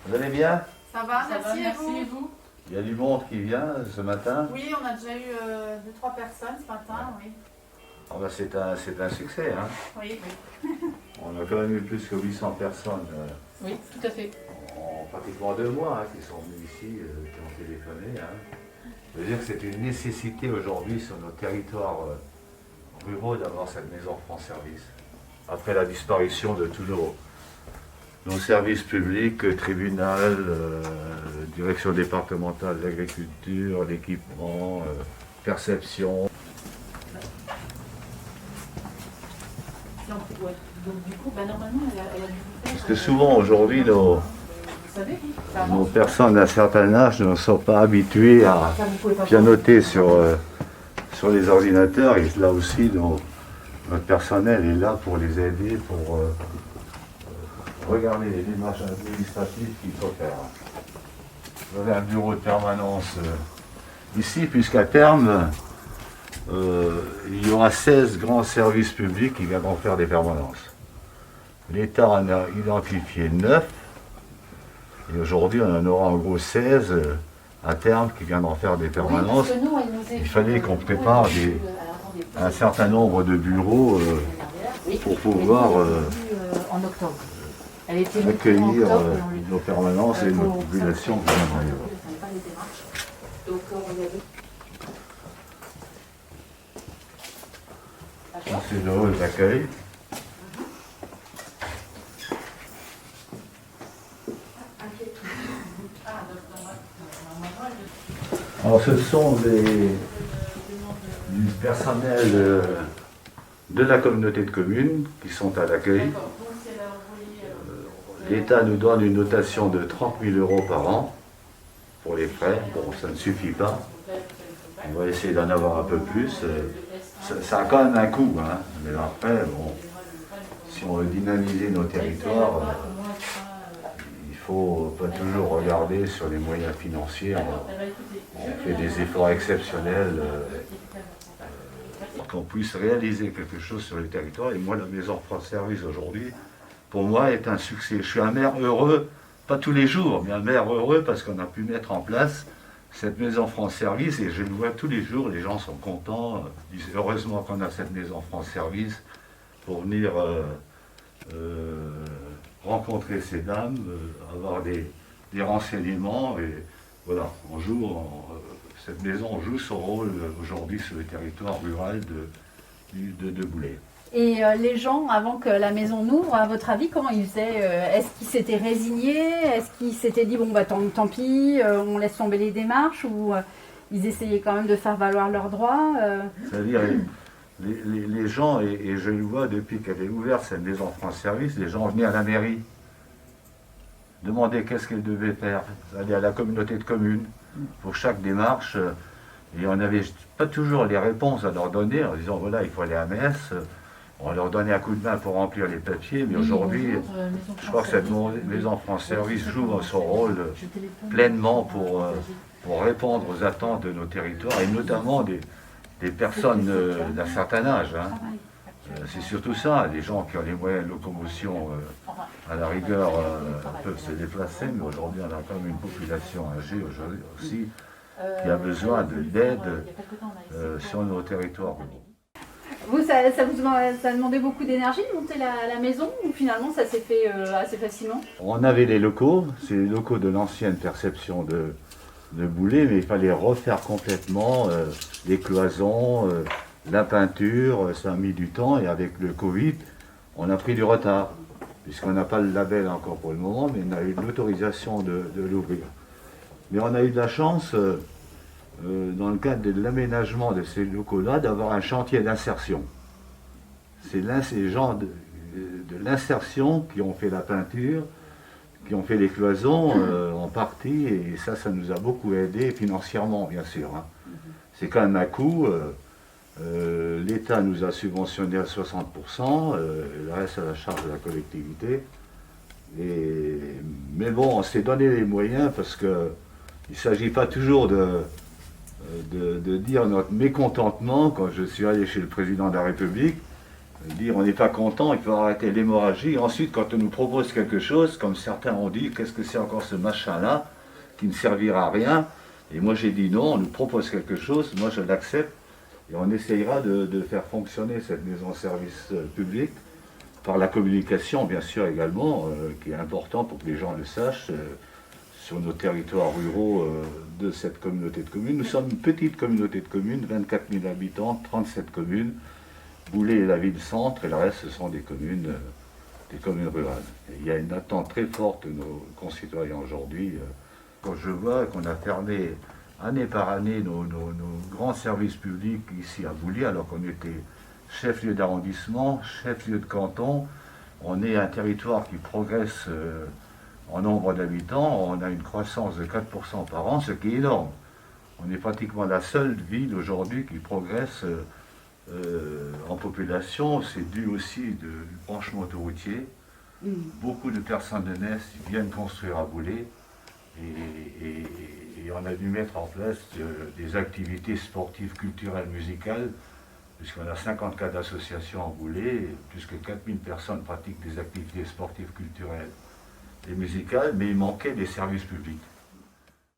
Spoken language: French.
Vous allez bien? Ça va, Ça va, merci, merci et vous? Il y a du monde qui vient ce matin. Oui, on a déjà eu 2-3 personnes ce matin, oui. Ah bah, c'est un succès. Hein. Oui, On a quand même eu plus que 800 personnes Oui, tout à fait. en pratiquement 2 mois qui sont venues ici, qui ont téléphoné. Hein. Je veux dire que c'est une nécessité aujourd'hui sur nos territoires ruraux d'avoir cette maison France Service. Après la disparition de tous nos services publics, tribunal, direction départementale de l'agriculture, l'équipement, perception. Donc du coup, normalement, elle a dû vous faire... Parce que souvent aujourd'hui, nos Vous savez, ça avance. personnes d'un certain âge ne sont pas habituées à Ça, vous pouvez pas pianoter sur les ordinateurs. Et là aussi, notre personnel est là pour les aider, pour regarder les démarches administratives qu'il faut faire. Vous avez un bureau de permanence ici, puisqu'à terme, il y aura 16 grands services publics qui viendront faire des permanences. L'État en a identifié 9, et aujourd'hui on en aura en gros 16 à terme qui viendront faire des permanences. Oui, parce que nous, elle nous est- Il fallait qu'on prépare un certain nombre de bureaux pour pouvoir en octobre. Elle était accueillir en octobre, et on lui- nos permanences et nos populations qui viendront arriver. pas les démarches. Donc, on lui avait... D'accord. C'est le hall d'accueil. Alors ce sont du personnel de la communauté de communes qui sont à l'accueil. L'État nous donne une notation de 30 000 € par an pour les frais. Bon, ça ne suffit pas. On va essayer d'en avoir un peu plus. Ça a quand même un coût, hein. Mais après, bon, si on veut dynamiser nos territoires, il faut pas toujours regarder sur les moyens financiers. On fait des efforts exceptionnels pour qu'on puisse réaliser quelque chose sur les territoires. Et moi, la Maison France Service aujourd'hui, pour moi, est un succès. Je suis un maire heureux, pas tous les jours, mais un maire heureux parce qu'on a pu mettre en place cette Maison France Service, et je le vois tous les jours, les gens sont contents, disent heureusement qu'on a cette Maison France Service pour venir rencontrer ces dames, avoir des renseignements, et voilà, cette maison joue son rôle aujourd'hui sur le territoire rural de Boulay. Et les gens, avant que la maison n'ouvre, à votre avis, comment ils faisaient? Est-ce qu'ils s'étaient résignés? Est-ce qu'ils s'étaient dit, bon, bah tant pis, on laisse tomber les démarches? Ou ils essayaient quand même de faire valoir leurs droits? C'est-à-dire, les gens, et je le vois depuis qu'elle est ouverte, cette maison France Service, les gens venaient à la mairie, demander qu'est-ce qu'elle devait faire, aller à la communauté de communes pour chaque démarche, et on n'avait pas toujours les réponses à leur donner en disant, voilà, il faut aller à Metz. On leur donnait un coup de main pour remplir les papiers, mais aujourd'hui, je crois que cette Maison France Service joue son rôle pleinement pour répondre aux attentes de nos territoires, et notamment des personnes d'un certain âge. Hein. C'est surtout ça, les gens qui ont les moyens de locomotion, à la rigueur, peuvent se déplacer, mais aujourd'hui, on a quand même une population âgée aujourd'hui aussi qui a besoin d'aide sur nos territoires. Vous, ça a demandé beaucoup d'énergie de monter la maison, ou finalement ça s'est fait assez facilement? On avait les locaux, c'est les locaux de l'ancienne perception de Boulay, mais il fallait refaire complètement les cloisons, la peinture, ça a mis du temps, et avec le Covid, on a pris du retard, puisqu'on n'a pas le label encore pour le moment, mais on a eu l'autorisation de l'ouvrir. Mais on a eu de la chance, dans le cadre de l'aménagement de ces locaux-là, d'avoir un chantier d'insertion. C'est les gens de l'insertion qui ont fait la peinture, qui ont fait les cloisons en partie, et ça nous a beaucoup aidé financièrement, bien sûr. Hein. C'est quand même un coût. L'État nous a subventionné à 60%, le reste à la charge de la collectivité. Mais bon, on s'est donné les moyens parce qu'il ne s'agit pas toujours de dire notre mécontentement quand je suis allé chez le président de la République Dire on n'est pas content, il faut arrêter l'hémorragie. Ensuite, quand on nous propose quelque chose, comme certains ont dit, qu'est-ce que c'est encore ce machin-là qui ne servira à rien? Et moi j'ai dit non, on nous propose quelque chose, moi je l'accepte et on essayera de faire fonctionner cette maison service public par la communication bien sûr également, qui est important pour que les gens le sachent sur nos territoires ruraux de cette communauté de communes. Nous sommes une petite communauté de communes, 24 000 habitants, 37 communes. Boulay est la ville-centre et le reste ce sont des communes rurales. Et il y a une attente très forte de nos concitoyens aujourd'hui. Quand je vois qu'on a fermé année par année nos grands services publics ici à Boulay, alors qu'on était chef-lieu d'arrondissement, chef-lieu de canton, on est un territoire qui progresse en nombre d'habitants, on a une croissance de 4% par an, ce qui est énorme. On est pratiquement la seule ville aujourd'hui qui progresse en population. C'est dû aussi du branchement autoroutier. Beaucoup de personnes de Nest viennent construire à Boulay. Et on a dû mettre en place des activités sportives, culturelles, musicales, puisqu'on a 54 associations en Boulay, plus que 4000 personnes pratiquent des activités sportives, culturelles et musicales, mais il manquait des services publics.